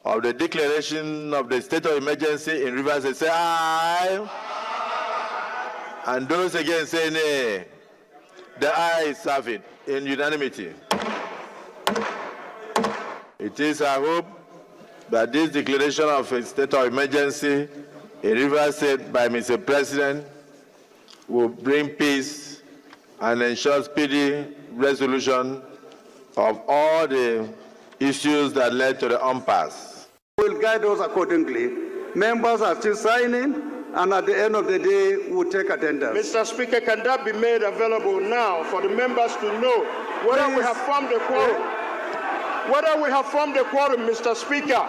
of the declaration of the state of emergency in Rivers State say aye. And those against say nay. The ayes have it in unanimity. It is our hope that this declaration of a state of emergency in Rivers State by Mr. President will bring peace and ensure speedy resolution of all the issues that led to the impasse. We'll guide us accordingly. Members are still signing, and at the end of the day, we'll take attendance. Mr. Speaker, can that be made available now for the members to know whether we have formed a quorum? Whether we have formed a quorum, Mr. Speaker,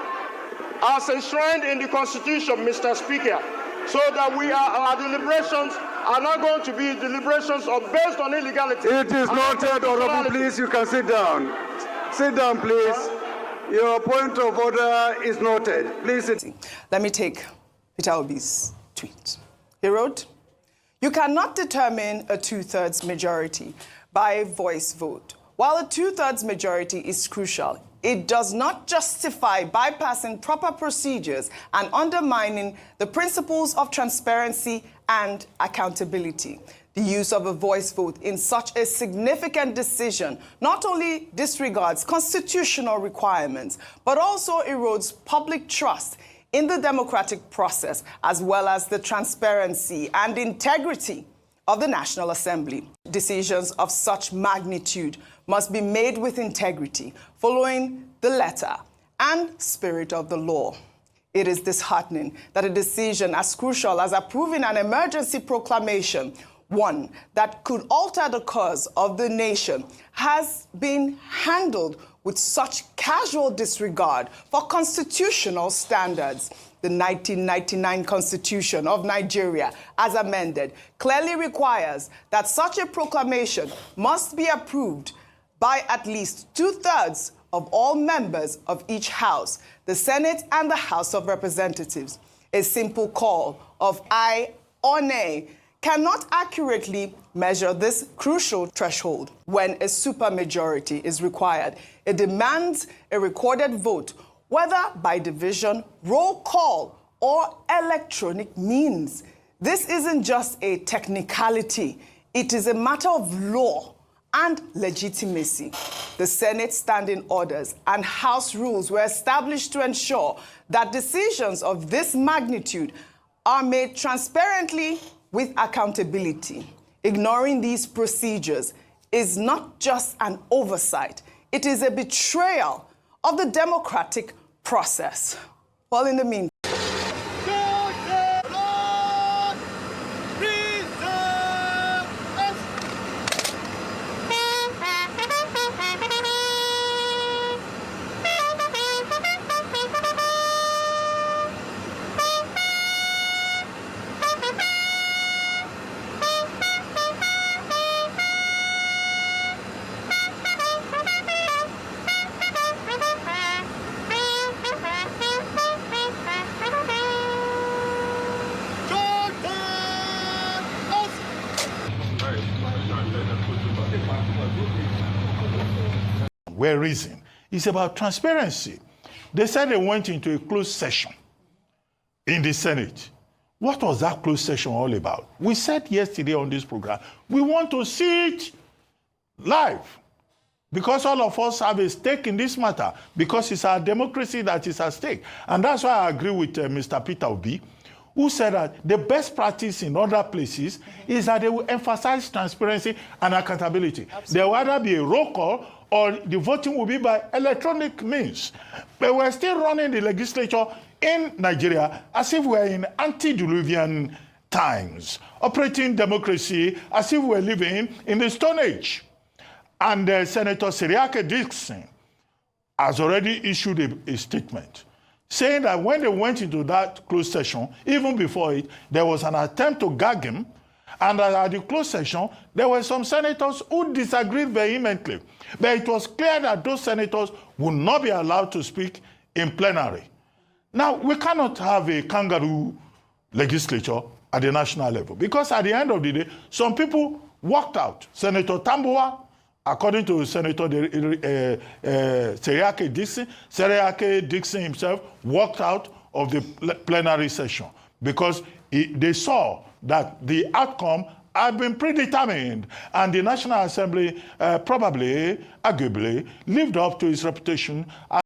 as enshrined in the Constitution, Mr. Speaker, so that our deliberations are not going to be deliberations based on illegality. It is noted, Honorable. Please, you can sit down. Sit down, please. Your point of order is noted. Please sit. Let me take Peter Obi's tweet. He wrote, "You cannot determine a two-thirds majority by voice vote. While a two-thirds majority is crucial, it does not justify bypassing proper procedures and undermining the principles of transparency and accountability. The use of a voice vote in such a significant decision not only disregards constitutional requirements, but also erodes public trust in the democratic process, as well as the transparency and integrity of the National Assembly. Decisions of such magnitude must be made with integrity, following the letter and spirit of the law. It is disheartening that a decision as crucial as approving an emergency proclamation, one that could alter the course of the nation, has been handled with such casual disregard for constitutional standards. The 1999 Constitution of Nigeria, as amended, clearly requires that such a proclamation must be approved by at least two-thirds of all members of each house, the Senate and the House of Representatives. A simple call of aye or nay cannot accurately measure this crucial threshold. When a supermajority is required, it demands a recorded vote, whether by division, roll call, or electronic means. This isn't just a technicality. It is a matter of law and legitimacy. The Senate standing orders and House rules were established to ensure that decisions of this magnitude are made transparently with accountability. Ignoring these procedures is not just an oversight, it is a betrayal of the democratic process. Well, in the meantime, Where reason is about transparency. They said they went into a closed session in the Senate. What was that closed session all about? We said yesterday on this program, we want to see it live because all of us have a stake in this matter, because it's our democracy that is at stake. And that's why I agree with Mr. Peter Obi, who said that the best practice in other places is that they will emphasize transparency and accountability. Absolutely. There will either be a roll call or the voting will be by electronic means. But we're still running the legislature in Nigeria as if we're in antediluvian times, operating democracy as if we're living in the Stone Age. And Senator Seriake Dickson has already issued a statement saying that when they went into that closed session, even before it, there was an attempt to gag him, and at the closed session, there were some senators who disagreed vehemently. But it was clear that those senators would not be allowed to speak in plenary. Now, we cannot have a kangaroo legislature at the national level, because at the end of the day, some people walked out. Senator Tambuwa according to Senator Seriake Dixon, Seriake Dixon himself walked out of the plenary session because they saw that the outcome had been predetermined, and the National Assembly probably, arguably, lived up to its reputation as